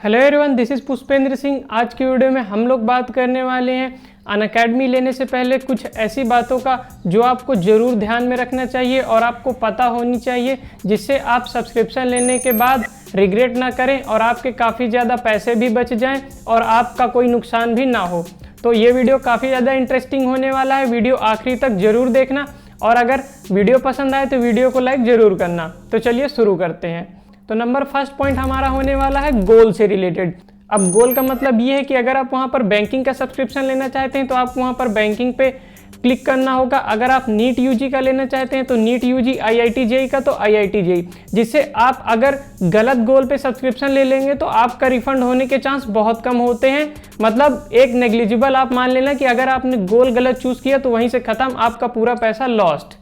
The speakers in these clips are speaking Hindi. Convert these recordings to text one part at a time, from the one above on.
Hello everyone, this is Pushpendra Singh. आज की वीडियो में हम लोग बात करने वाले हैं अनअकैडमी लेने से पहले कुछ ऐसी बातों का जो आपको ज़रूर ध्यान में रखना चाहिए और आपको पता होनी चाहिए, जिससे आप सब्सक्रिप्शन लेने के बाद रिग्रेट ना करें और आपके काफ़ी ज़्यादा पैसे भी बच जाएं और आपका कोई नुकसान भी ना हो। तो ये वीडियो काफ़ी ज़्यादा इंटरेस्टिंग होने वाला है, वीडियो आखिरी तक ज़रूर देखना और अगर वीडियो पसंद आए तो वीडियो को लाइक ज़रूर करना। तो चलिए शुरू करते हैं। तो नंबर फर्स्ट पॉइंट हमारा होने वाला है गोल से रिलेटेड। अब गोल का मतलब ये है कि अगर आप वहाँ पर बैंकिंग का सब्सक्रिप्शन लेना चाहते हैं तो आप वहाँ पर बैंकिंग पे क्लिक करना होगा। अगर आप नीट यूजी का लेना चाहते हैं तो नीट यूजी, आईआईटी जेई का तो आईआईटी जेई, जिससे आप अगर गलत गोल पे सब्सक्रिप्शन ले लेंगे तो आपका रिफंड होने के चांस बहुत कम होते हैं। मतलब एक नेग्लिजिबल आप मान लेना कि अगर आपने गोल गलत चूज किया तो वहीं से खत्म, आपका पूरा पैसा लॉस्ट।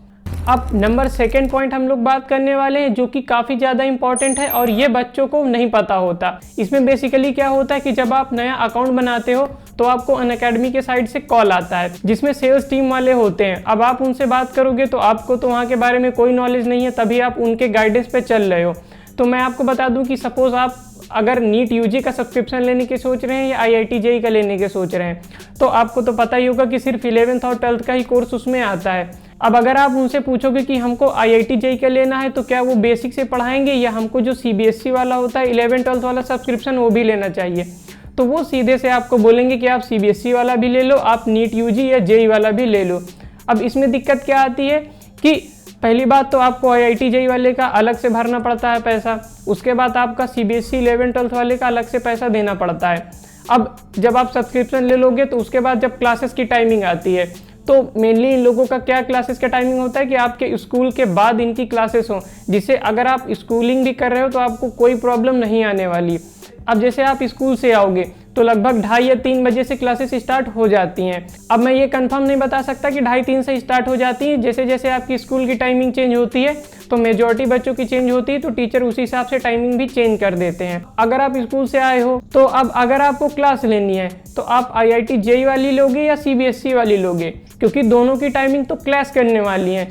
अब नंबर सेकेंड पॉइंट हम लोग बात करने वाले हैं जो कि काफ़ी ज़्यादा इंपॉर्टेंट है और ये बच्चों को नहीं पता होता। इसमें बेसिकली क्या होता है कि जब आप नया अकाउंट बनाते हो तो आपको अनअकैडमी के साइड से कॉल आता है जिसमें सेल्स टीम वाले होते हैं। अब आप उनसे बात करोगे तो आपको तो वहाँ के बारे में कोई नॉलेज नहीं है, तभी आप उनके गाइडेंस पे चल रहे हो। तो मैं आपको बता दूं कि सपोज आप अगर नीट यूजी का सब्सक्रिप्शन लेने की सोच रहे हैं या आईआईटी जेई का लेने के सोच रहे हैं तो आपको तो पता ही होगा कि सिर्फ 11th और 12th का ही कोर्स उसमें आता है। अब अगर आप उनसे पूछोगे कि हमको आईआईटी जेई का लेना है तो क्या वो बेसिक से पढ़ाएंगे या हमको जो सीबीएसई वाला होता है 11th 12th वाला सब्सक्रिप्शन वो भी लेना चाहिए, तो वो सीधे से आपको बोलेंगे कि आप सीबीएसई वाला भी ले लो, आप नीट यूजी या जेई वाला भी ले लो। अब इसमें दिक्कत क्या आती है कि पहली बात तो आपको आईआईटी जेई वाले का अलग से भरना पड़ता है पैसा, उसके बाद आपका सीबीएसई 11th 12th वाले का अलग से पैसा देना पड़ता है। अब जब आप सब्सक्रिप्शन ले लोगे तो उसके बाद जब क्लासेस की टाइमिंग आती है तो मेनली इन लोगों का क्या क्लासेस का टाइमिंग होता है कि आपके स्कूल के बाद इनकी क्लासेस हों, जिससे अगर आप स्कूलिंग भी कर रहे हो तो आपको कोई प्रॉब्लम नहीं आने वाली। अब जैसे आप स्कूल से आओगे तो लगभग 2:30 या 3 बजे से क्लासेस स्टार्ट हो जाती हैं। अब मैं ये कंफर्म नहीं बता सकता कि 2:30-3 से स्टार्ट हो जाती हैं। जैसे जैसे आपकी स्कूल की टाइमिंग चेंज होती है तो मेजॉरिटी बच्चों की चेंज होती है, तो टीचर उसी हिसाब से टाइमिंग भी चेंज कर देते हैं। अगर आप स्कूल से आए हो तो अब अगर आपको क्लास लेनी है तो आप आईआईटी जेई वाली लोगे या सीबीएसई वाली लोगे, क्योंकि दोनों की टाइमिंग तो क्लास करने वाली है।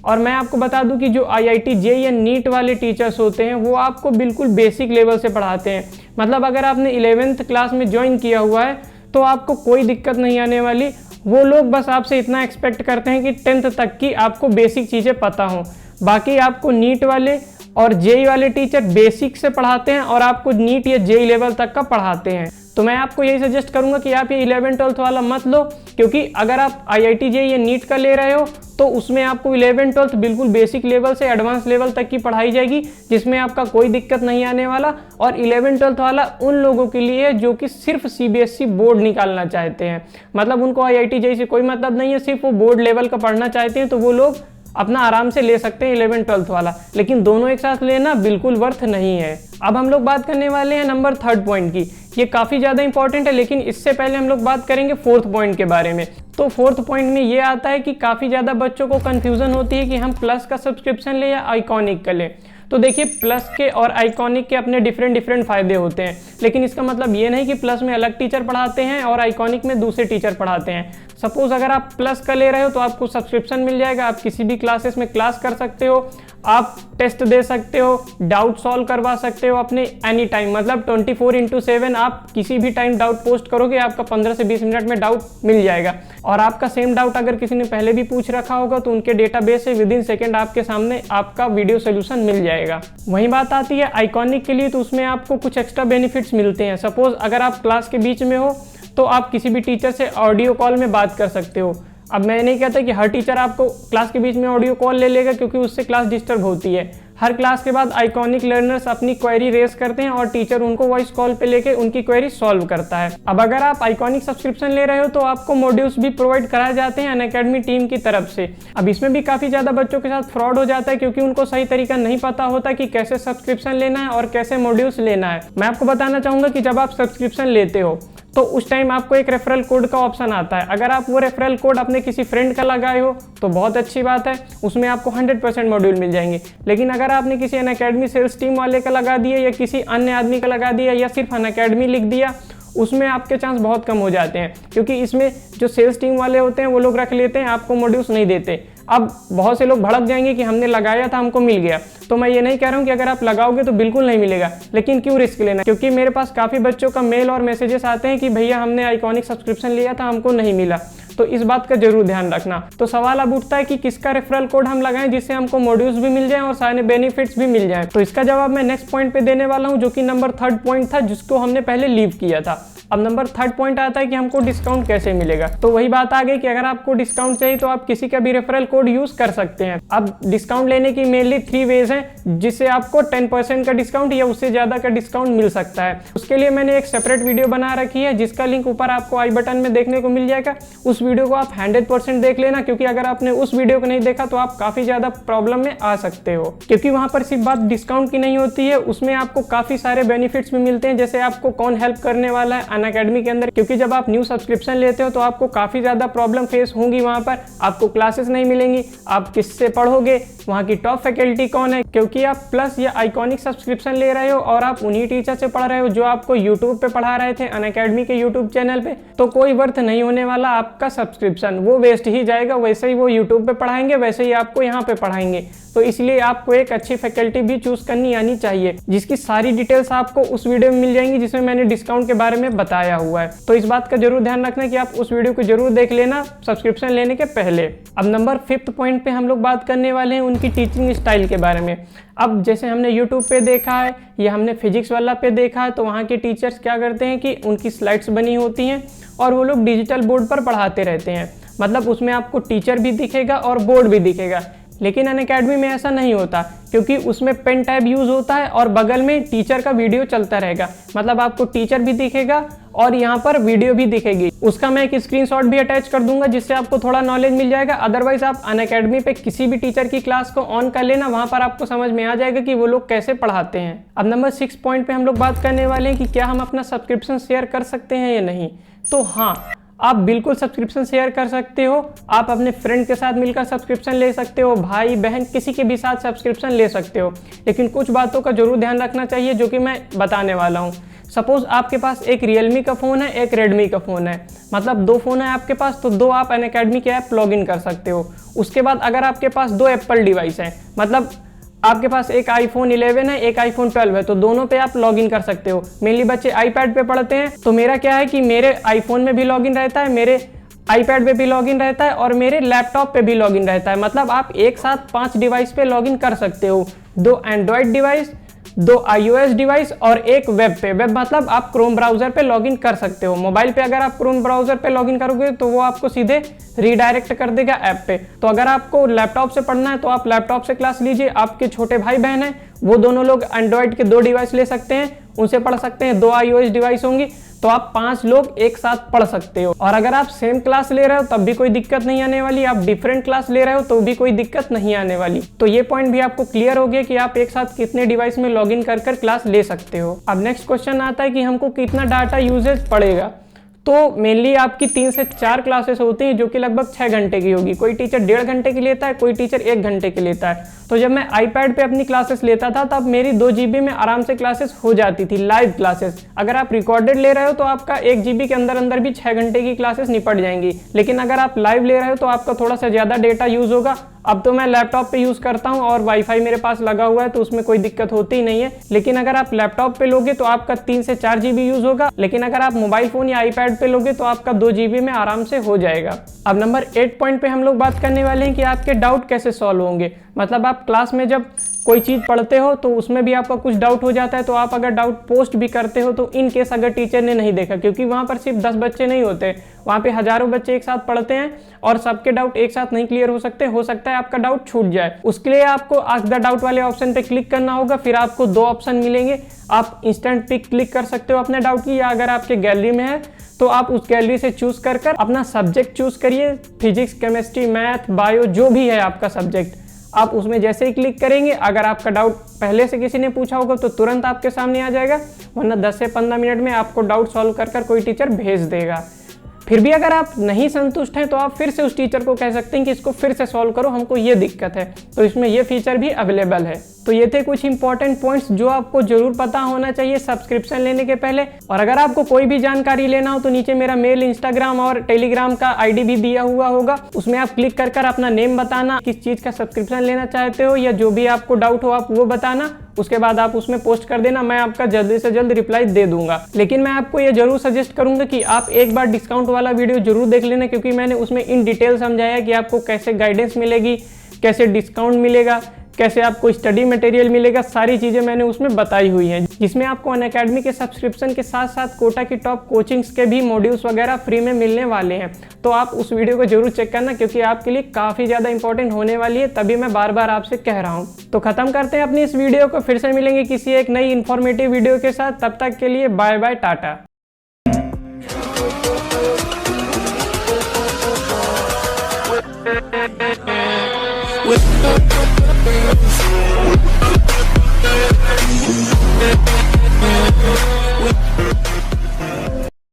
और मैं आपको बता दूं कि जो आईआईटी जेई या नीट वाले टीचर्स होते हैं वो आपको बिल्कुल बेसिक लेवल से पढ़ाते हैं। मतलब अगर आपने 11th क्लास में ज्वाइन किया हुआ है तो आपको कोई दिक्कत नहीं आने वाली। वो लोग बस आपसे इतना एक्सपेक्ट करते हैं कि 10th तक की आपको बेसिक चीज़ें पता हों। बाकी आपको नीट वाले और जेई वाले टीचर बेसिक से पढ़ाते हैं और आपको नीट या जेई लेवल तक का पढ़ाते हैं। तो मैं आपको यही सजेस्ट करूंगा कि आप ये 11th 12th वाला मत लो, क्योंकि अगर आप आईआईटी जेई या नीट का ले रहे हो तो उसमें आपको 11th 12th बिल्कुल बेसिक लेवल से एडवांस लेवल तक की पढ़ाई जाएगी, जिसमें आपका कोई दिक्कत नहीं आने वाला। और 11th 12th वाला उन लोगों के लिए है जो कि सिर्फ सीबीएसई बोर्ड निकालना चाहते हैं। मतलब उनको आईआईटी जेई से कोई मतलब नहीं है, सिर्फ वो बोर्ड लेवल का पढ़ना चाहते हैं, तो वो लोग अपना आराम से ले सकते हैं 11th 12th वाला। लेकिन दोनों एक साथ लेना बिल्कुल वर्थ नहीं है। अब हम लोग बात करने वाले हैं नंबर थर्ड पॉइंट की। ये काफ़ी ज़्यादा इंपॉर्टेंट है, लेकिन इससे पहले हम लोग बात करेंगे फोर्थ पॉइंट के बारे में। तो फोर्थ पॉइंट में ये आता है कि काफ़ी ज़्यादा बच्चों को कन्फ्यूज़न होती है कि हम प्लस का सब्सक्रिप्शन लें या आइकॉनिक का लें। तो देखिए, प्लस के और आइकॉनिक के अपने डिफरेंट फ़ायदे होते हैं, लेकिन इसका मतलब ये नहीं कि प्लस में अलग टीचर पढ़ाते हैं और आइकॉनिक में दूसरे टीचर पढ़ाते हैं। सपोज अगर आप प्लस का ले रहे हो तो आपको सब्सक्रिप्शन मिल जाएगा, आप किसी भी क्लासेस में क्लास कर सकते हो, आप टेस्ट दे सकते हो, डाउट सॉल्व करवा सकते हो अपने एनी टाइम। मतलब 24/7 आप किसी भी टाइम डाउट पोस्ट करोगे, आपका 15 से 20 मिनट में डाउट मिल जाएगा। और आपका सेम डाउट अगर किसी ने पहले भी पूछ रखा होगा तो उनके डेटाबेस से विदिन सेकेंड आपके सामने आपका वीडियो सोल्यूशन मिल जाएगा। वहीं बात आती है आइकॉनिक के लिए, तो उसमें आपको कुछ एक्स्ट्रा बेनिफिट्स मिलते हैं। सपोज अगर आप क्लास के बीच में हो तो आप किसी भी टीचर से ऑडियो कॉल में बात कर सकते हो। अब मैं नहीं कहता कि हर टीचर आपको क्लास के बीच में ऑडियो कॉल ले लेगा, क्योंकि उससे क्लास डिस्टर्ब होती है। हर क्लास के बाद आइकॉनिक लर्नर्स अपनी क्वेरी रेस करते हैं और टीचर उनको वॉइस कॉल पे लेके उनकी क्वेरी सॉल्व करता है। अब अगर आप आइकॉनिक सब्सक्रिप्शन ले रहे हो तो आपको मॉड्यूल्स भी प्रोवाइड कराए जाते हैं अनअकैडमी टीम की तरफ से। अब इसमें भी काफ़ी ज़्यादा बच्चों के साथ फ्रॉड हो जाता है, क्योंकि उनको सही तरीका नहीं पता होता कि कैसे सब्सक्रिप्शन लेना है और कैसे मॉड्यूल्स लेना है। मैं आपको बताना चाहूँगा कि जब आप सब्सक्रिप्शन लेते हो तो उस टाइम आपको एक रेफरल कोड का ऑप्शन आता है। अगर आप वो रेफरल कोड अपने किसी फ्रेंड का लगाए हो तो बहुत अच्छी बात है, उसमें आपको 100% मॉड्यूल मिल जाएंगे। लेकिन अगर आपने किसी अनअकैडमी सेल्स टीम वाले का लगा दिया या किसी अन्य आदमी का लगा दिया या सिर्फ अनअकैडमी लिख दिया, उसमें आपके चांस बहुत कम हो जाते हैं, क्योंकि इसमें जो सेल्स टीम वाले होते हैं वो लोग रख लेते हैं, आपको मॉड्यूल्स नहीं देते। अब बहुत से लोग भड़क जाएंगे कि हमने लगाया था हमको मिल गया, तो मैं ये नहीं कह रहा हूँ कि अगर आप लगाओगे तो बिल्कुल नहीं मिलेगा, लेकिन क्यों रिस्क लेना, क्योंकि मेरे पास काफ़ी बच्चों का मेल और मैसेजेस आते हैं कि भैया हमने आइकॉनिक सब्सक्रिप्शन लिया था हमको नहीं मिला। तो इस बात का जरूर ध्यान रखना। तो सवाल अब उठता है कि किसका रेफरल कोड हम लगाएं जिससे हमको मॉड्यूल्स भी मिल जाएं और सारे बेनिफिट्स भी मिल जाएं। तो इसका जवाब मैं नेक्स्ट पॉइंट पे देने वाला हूं, जो कि नंबर 3rd पॉइंट था, जिसको हमने पहले लीव किया था। अब नंबर 3rd पॉइंट आता है कि हमको डिस्काउंट कैसे मिलेगा। तो वही बात आ गई कि अगर आपको डिस्काउंट चाहिए तो आप किसी का भी रेफरल कोड यूज कर सकते हैं। अब डिस्काउंट लेने की मेनली 3 वेज हैं, जिससे आपको 10% का डिस्काउंट या उससे ज्यादा का डिस्काउंट मिल सकता है। उसके लिए मैंने एक सेपरेट वीडियो बना रखी है, जिसका लिंक ऊपर आपको आई बटन में देखने को मिल जाएगा। उस वीडियो को आप 100% देख लेना, क्योंकि अगर आपने उस वीडियो को नहीं देखा तो आप काफी ज्यादा प्रॉब्लम में आ सकते हो, क्योंकि वहां पर सिर्फ बात डिस्काउंट की नहीं होती है, उसमें आपको काफी सारे बेनिफिट्स भी मिलते हैं। जैसे आपको कौन हेल्प करने वाला है अनअकैडमी के अंदर, क्योंकि जब आप न्यू सब्सक्रिप्शन लेते हो तो आपको काफी ज्यादा प्रॉब्लम फेस होंगी। वहां पर आपको क्लासेस नहीं मिलेंगी, आप किससे पढ़ोगे, वहां की टॉप फैकल्टी कौन है, क्योंकि आप प्लस या आइकॉनिक सब्सक्रिप्शन ले रहे हो और आप उन्हीं टीचर से पढ़ रहे हो जो आपको यूट्यूब पे पढ़ा रहे थे अनअकैडमी के यूट्यूब चैनल पे। तो कोई वर्थ नहीं होने वाला आपका सब्सक्रिप्शन, वो वेस्ट ही जाएगा। वैसे ही वो यूट्यूब पे पढ़ाएंगे, वैसे ही आपको यहाँ पे पढ़ाएंगे। तो इसलिए आपको एक अच्छी फैकल्टी भी चूज करनी आनी चाहिए, जिसकी सारी डिटेल्स आपको उस वीडियो में मिल जाएंगी जिसमें मैंने डिस्काउंट के बारे में बताया हुआ है। तो इस बात का जरूर ध्यान रखना कि आप उस वीडियो को जरूर देख लेना सब्सक्रिप्शन लेने के पहले। अब नंबर 5th पॉइंट पे हम लोग बात करने वाले हैं उनकी टीचिंग स्टाइल के बारे में। अब जैसे हमने यूट्यूब पे देखा है या हमने फिजिक्स वाला पे देखा है, तो वहाँ के टीचर्स क्या करते हैं कि उनकी स्लाइड्स बनी होती हैं और वो लोग डिजिटल बोर्ड पर पढ़ाते रहते हैं। मतलब उसमें आपको टीचर भी दिखेगा और बोर्ड भी दिखेगा। लेकिन अनअकैडमी में ऐसा नहीं होता, क्योंकि उसमें पेन टैब यूज होता है और बगल में टीचर का वीडियो चलता रहेगा। मतलब आपको टीचर भी दिखेगा और यहाँ पर वीडियो भी दिखेगी। उसका मैं एक स्क्रीनशॉट भी अटैच कर दूंगा, जिससे आपको थोड़ा नॉलेज मिल जाएगा। अदरवाइज आप अनअकैडमी पे किसी भी टीचर की क्लास को ऑन कर लेना, वहां पर आपको समझ में आ जाएगा कि वो लोग कैसे पढ़ाते हैं। अब नंबर 6 पॉइंट पे हम लोग बात करने वाले हैं कि क्या हम अपना सब्सक्रिप्शन शेयर कर सकते हैं या नहीं। तो हाँ, आप बिल्कुल सब्सक्रिप्शन शेयर कर सकते हो। आप अपने फ्रेंड के साथ मिलकर सब्सक्रिप्शन ले सकते हो, भाई बहन किसी के भी साथ सब्सक्रिप्शन ले सकते हो। लेकिन कुछ बातों का जरूर ध्यान रखना चाहिए, जो कि मैं बताने वाला हूँ। सपोज आपके पास एक रियलमी का फ़ोन है, एक रेडमी का फ़ोन है, मतलब 2 फ़ोन है आपके पास, तो 2 आप अनअकैडमी के ऐप लॉगिन कर सकते हो। उसके बाद अगर आपके पास 2 एप्पल डिवाइस हैं, मतलब आपके पास एक iPhone 11 है, एक iPhone 12 है, तो दोनों पे आप लॉगिन कर सकते हो। मेनली बच्चे iPad पे पढ़ते हैं, तो मेरा क्या है कि मेरे iPhone में भी लॉगिन रहता है, मेरे iPad पे भी लॉगिन रहता है और मेरे लैपटॉप पे भी लॉगिन रहता है। मतलब आप एक साथ 5 डिवाइस पे लॉगिन कर सकते हो। 2 एंड्रॉयड डिवाइस, 2 iOS डिवाइस और एक वेब पे। वेब मतलब आप क्रोम ब्राउजर पे लॉगिन कर सकते हो। मोबाइल पे अगर आप क्रोम ब्राउजर पे लॉगिन करोगे तो वो आपको सीधे रीडायरेक्ट कर देगा ऐप पे। तो अगर आपको लैपटॉप से पढ़ना है तो आप लैपटॉप से क्लास लीजिए। आपके छोटे भाई बहन हैं, वो दोनों लोग एंड्रॉयड के 2 डिवाइस ले सकते हैं, उनसे पढ़ सकते हैं। 2 iOS डिवाइस होंगी, तो आप 5 लोग एक साथ पढ़ सकते हो। और अगर आप सेम क्लास ले रहे हो तब भी कोई दिक्कत नहीं आने वाली, आप डिफरेंट क्लास ले रहे हो तो भी कोई दिक्कत नहीं आने वाली। तो ये पॉइंट भी आपको क्लियर हो गया कि आप एक साथ कितने डिवाइस में लॉगिन कर क्लास ले सकते हो। अब नेक्स्ट क्वेश्चन आता है कि हमको कितना डाटा यूजेज पड़ेगा। तो मेनली आपकी 3 से 4 क्लासेस होती हैं, जो कि लगभग 6 घंटे की होगी। कोई टीचर 1.5 घंटे की लेता है, कोई टीचर 1 घंटे की लेता है। तो जब मैं iPad पे अपनी क्लासेस लेता था तब मेरी 2 GB में आराम से क्लासेस हो जाती थी, लाइव क्लासेस। अगर आप रिकॉर्डेड ले रहे हो तो आपका 1 GB के अंदर भी 6 घंटे की क्लासेस निपट जाएंगी। लेकिन अगर आप लाइव ले रहे हो तो आपका थोड़ा सा ज़्यादा डेटा यूज़ होगा। अब तो मैं लैपटॉप पे यूज़ करता हूँ और वाईफाई मेरे पास लगा हुआ है, तो उसमें कोई दिक्कत होती ही नहीं है। लेकिन अगर आप लैपटॉप पे लोगे तो आपका 3 से 4 GB यूज़ होगा। लेकिन अगर आप मोबाइल फ़ोन या iPad पे लोगे तो आपका 2 GB में आराम से हो जाएगा। अब नंबर 8 पॉइंट पे हम लोग बात करने वाले हैं कि आपके डाउट कैसे सॉल्व होंगे। मतलब आप क्लास में जब कोई चीज़ पढ़ते हो तो उसमें भी आपका कुछ डाउट हो जाता है, तो आप अगर डाउट पोस्ट भी करते हो तो इन केस अगर टीचर ने नहीं देखा, क्योंकि वहाँ पर सिर्फ 10 बच्चे नहीं होते, वहाँ पे हजारों बच्चे एक साथ पढ़ते हैं और सबके डाउट एक साथ नहीं क्लियर हो सकते। हो सकता है आपका डाउट छूट जाए। उसके लिए आपको आस्क द डाउट वाले ऑप्शन पे क्लिक करना होगा। फिर आपको 2 ऑप्शन मिलेंगे, आप इंस्टेंट पिक क्लिक कर सकते हो अपने डाउट की, या अगर आपके गैलरी में है तो आप उस गैलरी से चूज कर अपना सब्जेक्ट चूज करिए। फिजिक्स, केमिस्ट्री, मैथ, बायो, जो भी है आपका सब्जेक्ट, आप उसमें जैसे ही क्लिक करेंगे, अगर आपका डाउट पहले से किसी ने पूछा होगा तो तुरंत आपके सामने आ जाएगा, वरना 10 से 15 मिनट में आपको डाउट सॉल्व कर कोई टीचर भेज देगा। फिर भी अगर आप नहीं संतुष्ट हैं तो आप फिर से उस टीचर को कह सकते हैं कि इसको फिर से सॉल्व करो, हमको ये दिक्कत है। तो इसमें ये फीचर भी अवेलेबल है। तो ये थे कुछ इंपॉर्टेंट पॉइंट्स जो आपको जरूर पता होना चाहिए सब्सक्रिप्शन लेने के पहले। और अगर आपको कोई भी जानकारी लेना हो तो नीचे मेरा मेल, इंस्टाग्राम और टेलीग्राम का आईडी भी दिया हुआ होगा, उसमें आप क्लिक कर अपना नेम बताना, किस चीज का सब्सक्रिप्शन लेना चाहते हो या जो भी आपको डाउट हो आप वो बताना। उसके बाद आप उसमें पोस्ट कर देना, मैं आपका जल्दी से जल्द रिप्लाई दे दूंगा। लेकिन मैं आपको ये जरूर सजेस्ट करूंगा कि आप एक बार डिस्काउंट वाला वीडियो जरूर देख लेना, क्योंकि मैंने उसमें इन डिटेल समझाया कि आपको कैसे गाइडेंस मिलेगी, कैसे डिस्काउंट मिलेगा, कैसे आपको स्टडी मटेरियल मिलेगा, सारी चीज़ें मैंने उसमें बताई हुई हैं, जिसमें आपको अनअकैडमी के सब्सक्रिप्शन के साथ साथ कोटा की टॉप कोचिंग्स के भी मॉड्यूल्स वगैरह फ्री में मिलने वाले हैं। तो आप उस वीडियो को जरूर चेक करना, क्योंकि आपके लिए काफ़ी ज़्यादा इंपॉर्टेंट होने वाली है, तभी मैं बार बार आपसे कह रहा हूँ। तो खत्म करते हैं अपनी इस वीडियो को, फिर से मिलेंगे किसी एक नई इन्फॉर्मेटिव वीडियो के साथ। तब तक के लिए बाय बाय, टाटा। With